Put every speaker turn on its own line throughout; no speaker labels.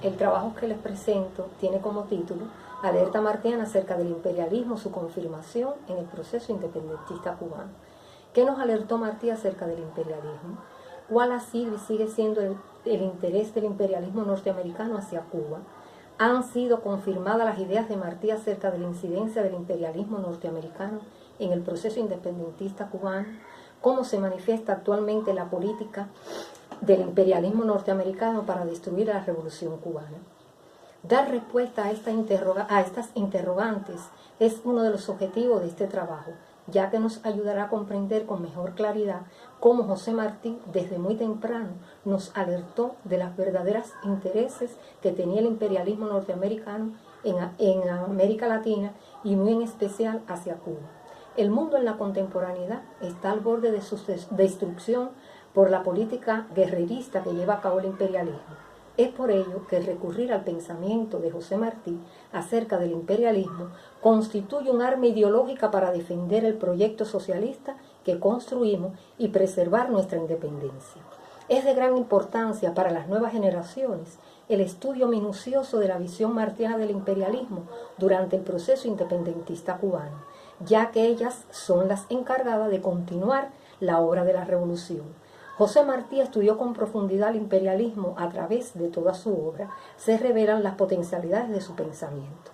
El trabajo que les presento tiene como título Alerta martiana acerca del imperialismo, su confirmación en el proceso independentista cubano. ¿Qué nos alertó Martí acerca del imperialismo? ¿Cuál ha sido y sigue siendo el interés del imperialismo norteamericano hacia Cuba? ¿Han sido confirmadas las ideas de Martí acerca de la incidencia del imperialismo norteamericano en el proceso independentista cubano? ¿Cómo se manifiesta actualmente la política del imperialismo norteamericano para destruir la revolución cubana? Dar respuesta a estas interrogantes es uno de los objetivos de este trabajo, ya que nos ayudará a comprender con mejor claridad cómo José Martí desde muy temprano nos alertó de los verdaderos intereses que tenía el imperialismo norteamericano en América Latina y muy en especial hacia Cuba. El mundo en la contemporaneidad está al borde de su destrucción por la política guerrerista que lleva a cabo el imperialismo. Es por ello que recurrir al pensamiento de José Martí acerca del imperialismo constituye un arma ideológica para defender el proyecto socialista que construimos y preservar nuestra independencia. Es de gran importancia para las nuevas generaciones el estudio minucioso de la visión martiana del imperialismo durante el proceso independentista cubano, ya que ellas son las encargadas de continuar la obra de la revolución. José Martí estudió con profundidad el imperialismo. A través de toda su obra se revelan las potencialidades de su pensamiento.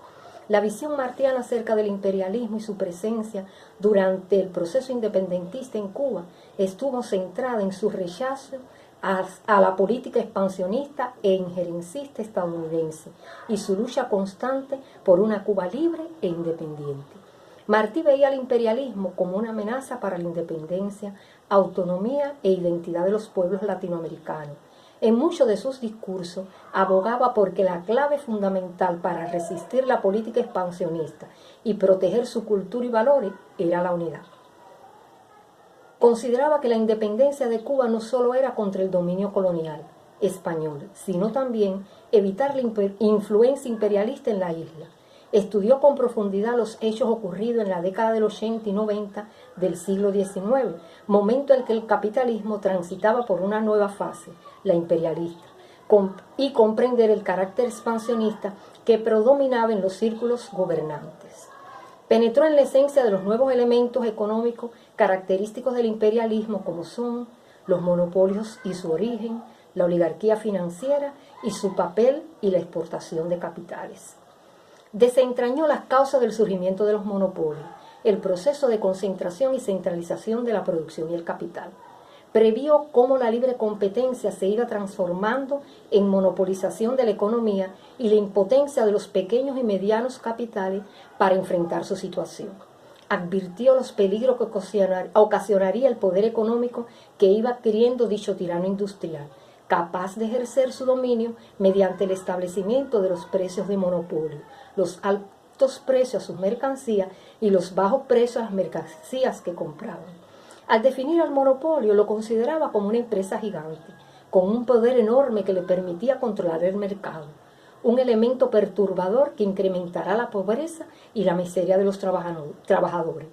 La visión martiana acerca del imperialismo y su presencia durante el proceso independentista en Cuba estuvo centrada en su rechazo a la política expansionista e injerencista estadounidense y su lucha constante por una Cuba libre e independiente. Martí veía al imperialismo como una amenaza para la independencia, autonomía e identidad de los pueblos latinoamericanos. En muchos de sus discursos abogaba porque la clave fundamental para resistir la política expansionista y proteger su cultura y valores era la unidad. Consideraba que la independencia de Cuba no solo era contra el dominio colonial español, sino también evitar la influencia imperialista en la isla. Estudió con profundidad los hechos ocurridos en la década del 80 y 90 del siglo XIX, momento en que el capitalismo transitaba por una nueva fase, la imperialista, y comprender el carácter expansionista que predominaba en los círculos gobernantes. Penetró en la esencia de los nuevos elementos económicos característicos del imperialismo, como son los monopolios y su origen, la oligarquía financiera y su papel y la exportación de capitales. Desentrañó las causas del surgimiento de los monopolios, el proceso de concentración y centralización de la producción y el capital. Previó cómo la libre competencia se iba transformando en monopolización de la economía y la impotencia de los pequeños y medianos capitales para enfrentar su situación. Advirtió los peligros que ocasionaría el poder económico que iba adquiriendo dicho tirano industrial, capaz de ejercer su dominio mediante el establecimiento de los precios de monopolio, los altos precios a sus mercancías y los bajos precios a las mercancías que compraban. Al definir al monopolio lo consideraba como una empresa gigante, con un poder enorme que le permitía controlar el mercado, un elemento perturbador que incrementará la pobreza y la miseria de los trabajadores.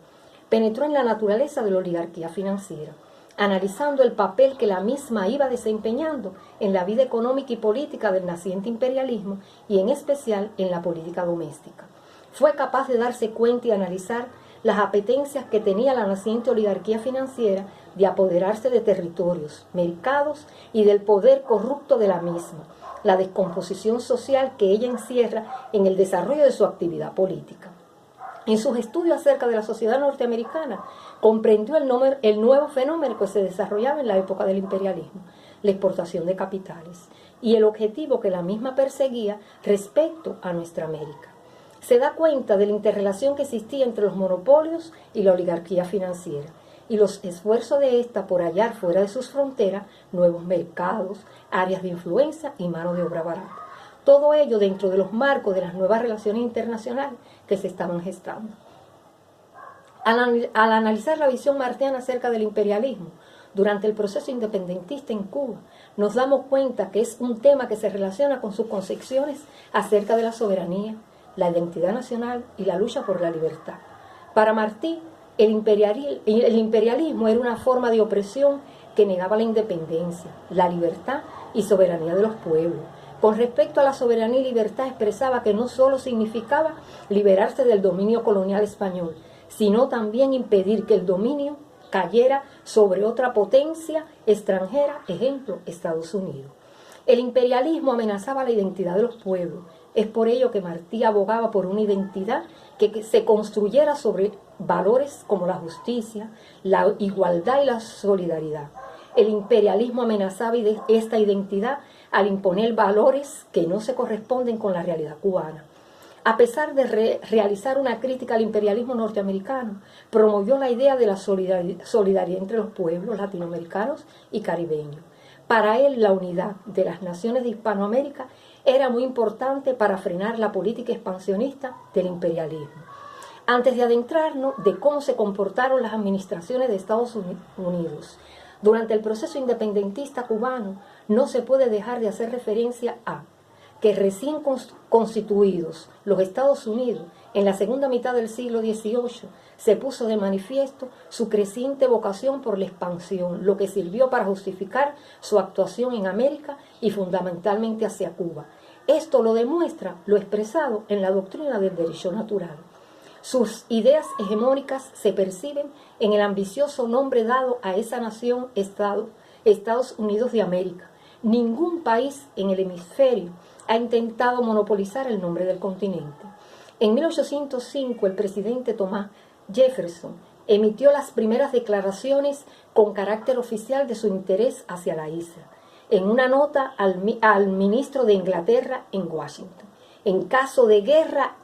Penetró en la naturaleza de la oligarquía financiera, analizando el papel que la misma iba desempeñando en la vida económica y política del naciente imperialismo y en especial en la política doméstica. Fue capaz de darse cuenta y analizar las apetencias que tenía la naciente oligarquía financiera de apoderarse de territorios, mercados y del poder corrupto de la misma, la descomposición social que ella encierra en el desarrollo de su actividad política. En sus estudios acerca de la sociedad norteamericana, comprendió el nuevo fenómeno que se desarrollaba en la época del imperialismo, la exportación de capitales, y el objetivo que la misma perseguía respecto a nuestra América. Se da cuenta de la interrelación que existía entre los monopolios y la oligarquía financiera, y los esfuerzos de ésta por hallar fuera de sus fronteras nuevos mercados, áreas de influencia y mano de obra barata. Todo ello dentro de los marcos de las nuevas relaciones internacionales que se estaban gestando. Al analizar la visión martiana acerca del imperialismo durante el proceso independentista en Cuba, nos damos cuenta que es un tema que se relaciona con sus concepciones acerca de la soberanía, la identidad nacional y la lucha por la libertad. Para Martí, el imperialismo era una forma de opresión que negaba la independencia, la libertad y soberanía de los pueblos, Con respecto a la soberanía y libertad, expresaba que no solo significaba liberarse del dominio colonial español, sino también impedir que el dominio cayera sobre otra potencia extranjera, ejemplo, Estados Unidos. El imperialismo amenazaba la identidad de los pueblos. Es por ello que Martí abogaba por una identidad que se construyera sobre valores como la justicia, la igualdad y la solidaridad. El imperialismo amenazaba esta identidad al imponer valores que no se corresponden con la realidad cubana. A pesar de realizar una crítica al imperialismo norteamericano, promovió la idea de la solidaridad entre los pueblos latinoamericanos y caribeños. Para él, la unidad de las naciones de Hispanoamérica era muy importante para frenar la política expansionista del imperialismo. Antes de adentrarnos de cómo se comportaron las administraciones de Estados Unidos durante el proceso independentista cubano, no se puede dejar de hacer referencia a que recién constituidos los Estados Unidos en la segunda mitad del siglo XVIII se puso de manifiesto su creciente vocación por la expansión, lo que sirvió para justificar su actuación en América y fundamentalmente hacia Cuba. Esto lo demuestra lo expresado en la doctrina del derecho natural. Sus ideas hegemónicas se perciben en el ambicioso nombre dado a esa nación Estados Unidos de América. Ningún país en el hemisferio ha intentado monopolizar el nombre del continente. En 1805, el presidente Thomas Jefferson emitió las primeras declaraciones con carácter oficial de su interés hacia la isla, en una nota al ministro de Inglaterra en Washington. En caso de guerra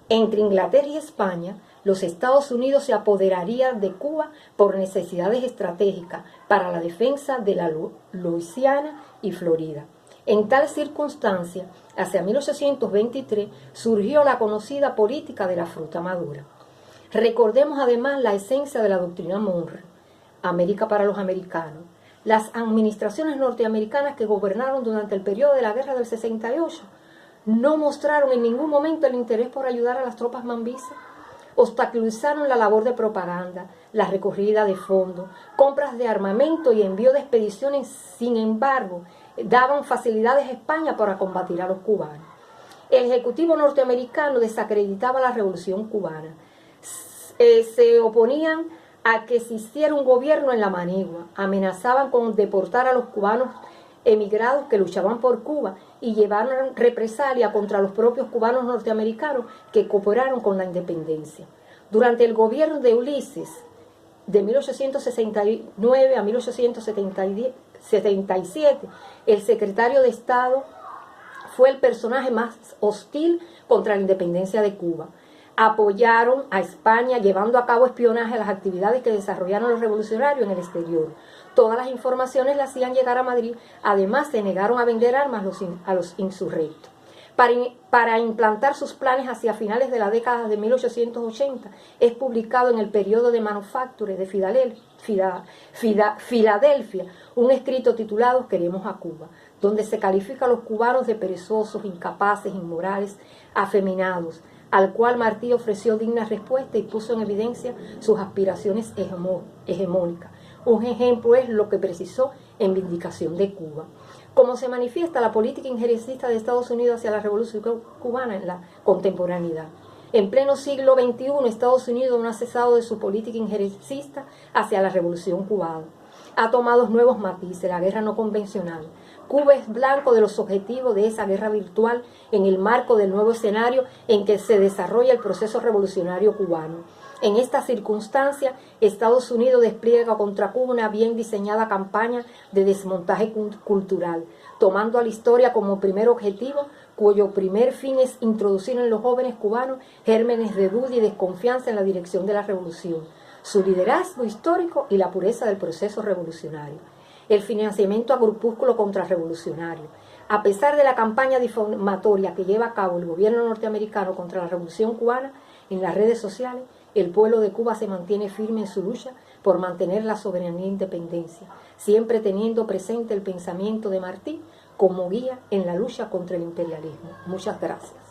entre Inglaterra y España, los Estados Unidos se apoderarían de Cuba por necesidades estratégicas para la defensa de la Luisiana y Florida. En tal circunstancia, hacia 1823, surgió la conocida política de la fruta madura. Recordemos además la esencia de la doctrina Monroe, América para los americanos. Las administraciones norteamericanas que gobernaron durante el periodo de la Guerra del 68 no mostraron en ningún momento el interés por ayudar a las tropas mambisas. Obstaculizaron la labor de propaganda, la recogida de fondos, compras de armamento y envío de expediciones. Sin embargo, daban facilidades a España para combatir a los cubanos. El Ejecutivo norteamericano desacreditaba la Revolución cubana. Se oponían a que se hiciera un gobierno en la manigua. Amenazaban con deportar a los cubanos emigrados que luchaban por Cuba y llevaron represalia contra los propios cubanos norteamericanos que cooperaron con la independencia. Durante el gobierno de Ulises, de 1869 a 1877, el secretario de Estado fue el personaje más hostil contra la independencia de Cuba. Apoyaron a España llevando a cabo espionaje a las actividades que desarrollaron los revolucionarios en el exterior. Todas las informaciones le hacían llegar a Madrid. Además, se negaron a vender armas a los insurrectos. Para implantar sus planes hacia finales de la década de 1880, es publicado en el periodo de Manufacture de Filadelfia un escrito titulado Queremos a Cuba, donde se califica a los cubanos de perezosos, incapaces, inmorales, afeminados, al cual Martí ofreció digna respuesta y puso en evidencia sus aspiraciones hegemónicas. Un ejemplo es lo que precisó en Vindicación de Cuba. Como se manifiesta la política injerencista de Estados Unidos hacia la Revolución cubana en la contemporaneidad. En pleno siglo XXI, Estados Unidos no ha cesado de su política injerencista hacia la Revolución cubana. Ha tomado nuevos matices, la guerra no convencional. Cuba es blanco de los objetivos de esa guerra virtual en el marco del nuevo escenario en que se desarrolla el proceso revolucionario cubano. En esta circunstancia, Estados Unidos despliega contra Cuba una bien diseñada campaña de desmontaje cultural, tomando a la historia como primer objetivo, cuyo primer fin es introducir en los jóvenes cubanos gérmenes de duda y desconfianza en la dirección de la revolución, su liderazgo histórico y la pureza del proceso revolucionario. El financiamiento a grupúsculos contrarrevolucionarios. A pesar de la campaña difamatoria que lleva a cabo el gobierno norteamericano contra la revolución cubana en las redes sociales, el pueblo de Cuba se mantiene firme en su lucha por mantener la soberanía e independencia, siempre teniendo presente el pensamiento de Martí como guía en la lucha contra el imperialismo. Muchas gracias.